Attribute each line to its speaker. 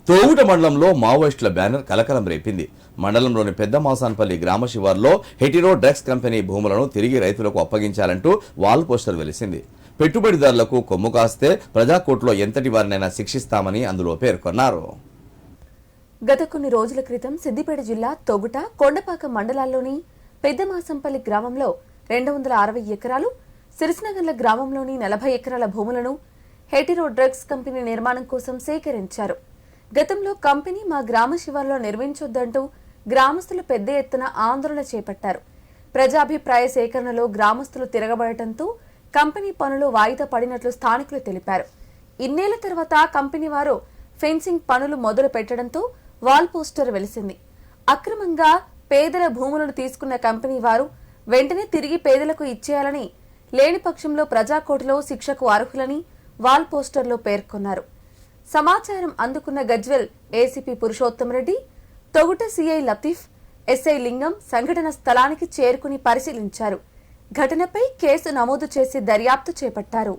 Speaker 1: తోగుట మండలంలో మావోయిస్టుల బ్యానర్ కలకలం రేపింది. మండలంలోని పెద్ద మాసాన్పల్లి గ్రామ శివార్లో హెటిరో డ్రగ్స్ కంపెనీ భూములను తిరిగి రైతులకు అప్పగించాలంటూ వాల్ పోస్టర్ వెలిసింది. పెట్టుబడిదారులకు కొమ్ము కాస్తే ప్రజాకోర్టులో ఎంతటి వారినైనా శిక్షిస్తామని అందులో పేర్కొన్నారు.
Speaker 2: గత కొన్ని రోజుల క్రితం సిద్దిపేట జిల్లా తొగుట, కొండపాక మండలాల్లోని పెద్దమాసంపల్లి గ్రామంలో 260 ఎకరాలు, సిరిసినగర్ల గ్రామంలోని 40 ఎకరాల భూములను హెటిరో డ్రగ్స్ కంపెనీ నిర్మాణం కోసం సేకరించారు. గతంలో కంపెనీ మా గ్రామ శివార్లో నిర్మించొద్దంటూ గ్రామస్తులు పెద్ద ఎత్తున ఆందోళన చేపట్టారు. ప్రజాభిప్రాయ సేకరణలో గ్రామస్తులు తిరగబడటంతో కంపెనీ పనులు వాయిదా పడినట్లు స్థానికులు తెలిపారు. ఇన్నేళ్ల తర్వాత కంపెనీ వారు ఫెన్సింగ్ పనులు మొదలు పెట్టడంతో వాల్ పోస్టర్ వెలిసింది. అక్రమంగా పేదల భూములను తీసుకున్న కంపెనీ వారు వెంటనే తిరిగి పేదలకు ఇచ్చేయాలని, లేని పక్షంలో ప్రజాకోర్టులో శిక్షకు అర్హులని వాల్ పోస్టర్లో పేర్కొన్నారు. సమాచారం అందుకున్న Gajwel ACP Purushottam Reddy, Toguta CI Latif, SI Lingam సంఘటన స్థలానికి చేరుకుని పరిశీలించారు. ఘటనపై కేసు నమోదు చేసి దర్యాప్తు చేపట్టారు.